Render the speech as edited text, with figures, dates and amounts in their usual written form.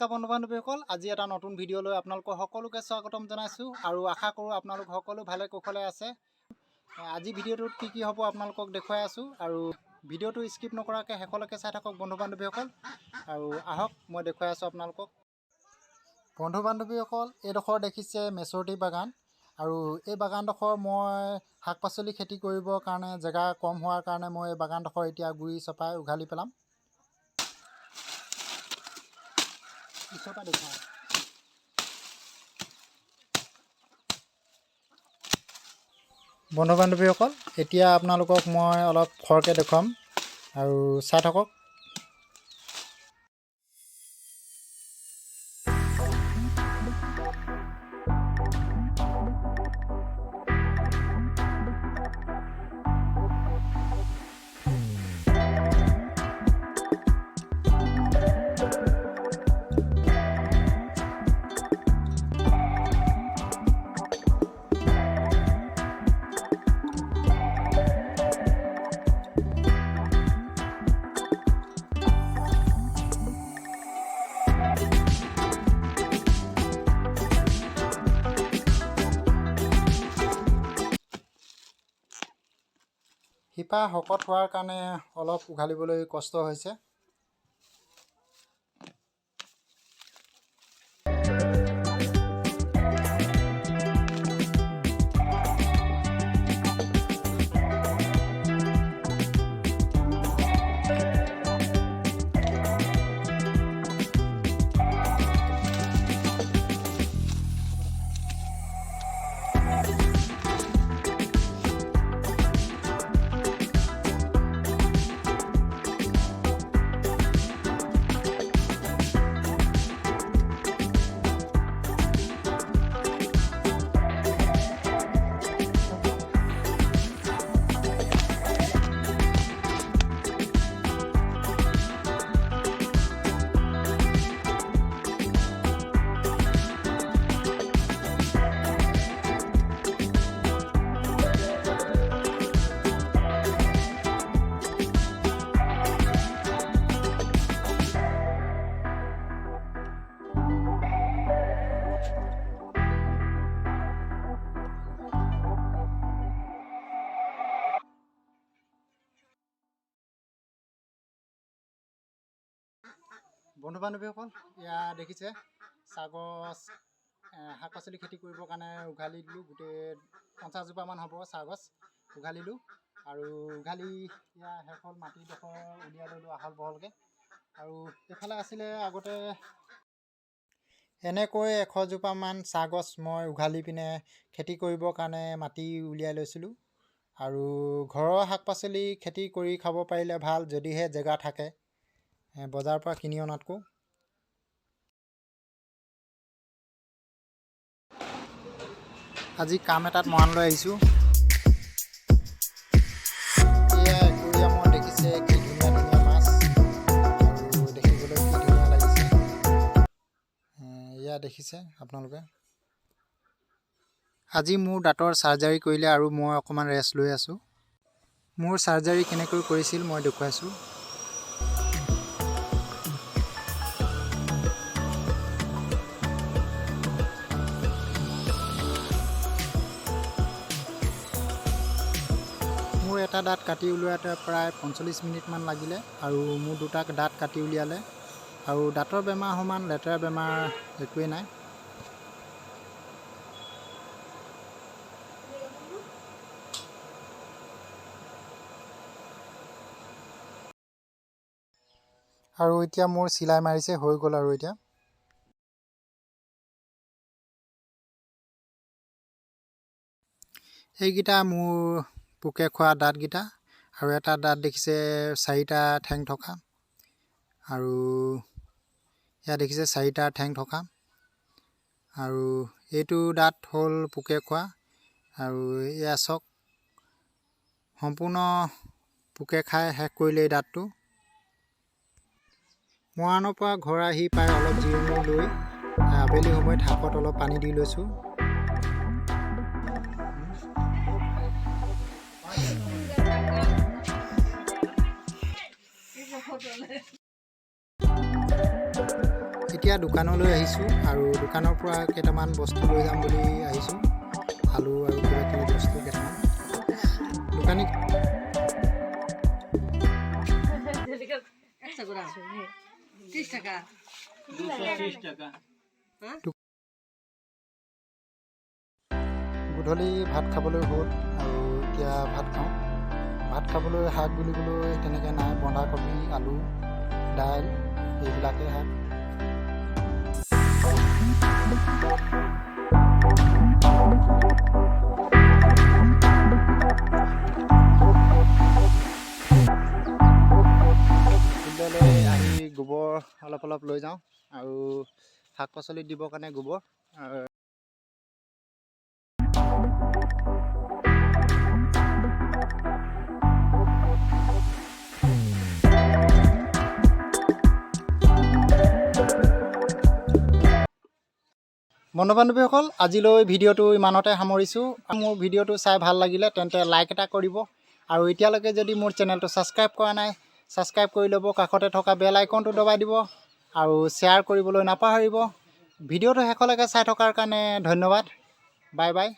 নমস্কাৰ বন্ধু বান্ধৱীসকল, আজি এটা নতুন ভিডিঅ' লৈ আপোনালোকক সকলোকে স্বাগতম জনাইছোঁ আৰু আশা কৰোঁ আপোনালোক সকলো ভালে কুশলে আছে। আজি ভিডিঅ'টোত কি হ'ব আপোনালোকক দেখুৱাই আছোঁ আৰু ভিডিঅ'টো স্কিপ নকৰাকৈ শেষলৈকে চাই থাকক বন্ধু বান্ধৱীসকল। আৰু আহক মই দেখুৱাই আছোঁ আপোনালোকক। বন্ধু বান্ধৱীসকল, এইডোখৰ দেখিছে মেচৰতি বাগান আৰু এই বাগানডোখৰ মই শাক পাচলি খেতি কৰিবৰ কাৰণে জেগা কম হোৱাৰ কাৰণে মই এই বাগানডোখৰ এতিয়া গুৰি চপাই উঘালি পেলাম। বন্ধু বান্ধৱীসকল, এতিয়া আপোনালোকক মই অলপ খৰকৈ দেখুৱাম আৰু চাই থাকক। শিপা শকত হোৱাৰ কাৰণে অলপ উঘালিবলৈ কষ্ট হৈছে। বন্ধু বান্ধৱীসকল, এয়া দেখিছে চাহগছ শাক পাচলি খেতি কৰিবৰ কাৰণে উঘালি দিলোঁ। গোটেই 50 জোপামান হ'ব চাহগছ উঘালিলোঁ আৰু উঘালি এয়া শেষ হ'ল। মাটিডোখৰ উলিয়াই ল'লোঁ আহল বহলকৈ। আৰু এইফালে আছিলে আগতে এনেকৈ 100 জোপামান চাহগছ মই উঘালি পিনে খেতি কৰিবৰ কাৰণে মাটি উলিয়াই লৈছিলোঁ। আৰু ঘৰৰ শাক পাচলি খেতি কৰি খাব পাৰিলে ভাল, যদিহে জেগা থাকে বজাৰৰ পৰা কিনি অনাতকৈ। আজি কাম এটাত মৰাণ লৈ আহিছোঁ। এয়া একুৰিয়ামত দেখিছে কি ধুনীয়া ধুনীয়া মাছ আৰু দেখিবলৈ কি ধুনীয়া লাগিছে। এয়া দেখিছে আপোনালোকে। আজি মোৰ দাঁতৰ চাৰ্জাৰী কৰিলে আৰু মই অকণমান ৰেষ্ট লৈ আছোঁ। মোৰ চাৰ্জাৰী কেনেকৈ কৰিছিল মই দেখুৱাইছোঁ। মোৰ এটা দাঁত কাটি উলিয়াওঁতে প্ৰায় 45 মিনিটমান লাগিলে আৰু মোৰ দুটা দাঁত কাটি উলিয়ালে। আৰু দাঁতৰ বেমাৰ সমান লেতেৰা বেমাৰ একোৱেই নাই। আৰু এতিয়া মোৰ চিলাই মাৰিছে, হৈ গ'ল। আৰু এতিয়া এইকেইটা মোৰ পোকে খোৱা দাঁতকেইটা। আৰু এটা দাঁত দেখিছে 4টা ঠেং থকা, আৰু ইয়াত দেখিছে 4টা ঠেং থকা। আৰু এইটো দাঁত হ'ল পোকে খোৱা। আৰু এয়া চাওক, সম্পূৰ্ণ পোকে খাই শেষ কৰিলে এই দাঁতটো। মৰাণৰ পৰা ঘৰ আহি পাই অলপ জিৰণি লৈ আবেলি সময়ত শাকত অলপ পানী দি লৈছোঁ। এতিয়া দোকানলৈ আহিছোঁ আৰু দোকানৰ পৰা কেইটামান বস্তু লৈ যাম বুলি আহিছোঁ। আলু আৰু কিবা কিবি বস্তু কেইটামান দোকানী গধূলি ভাত খাবলৈ হ'ল আৰু এতিয়া ভাত খাওঁ। ভাত খাবলৈ শাক বুলিবলৈ তেনেকৈ নাই, বন্ধাকবি, আলু, দাইল এইবিলাকেই শাক। ফিল্ডলৈ আহি গোবৰ অলপ অলপ লৈ যাওঁ আৰু শাক পাচলিত দিবৰ কাৰণে গোবৰ। বন্ধু বান্ধৱীসকল, আজিলৈ ভিডিঅ'টো ইমানতে সামৰিছোঁ। মোৰ ভিডিঅ'টো চাই ভাল লাগিলে তেন্তে লাইক এটা কৰিব আৰু এতিয়ালৈকে যদি মোৰ চেনেলটো ছাবস্ক্ৰাইব কৰা নাই, ছাবস্ক্ৰাইব কৰি ল'ব। কাষতে থকা বেল আইকনটো দবাই দিব আৰু শ্বেয়াৰ কৰিবলৈ নাপাহৰিব। ভিডিঅ'টো শেষলৈকে চাই থকাৰ কাৰণে ধন্যবাদ। Bye bye.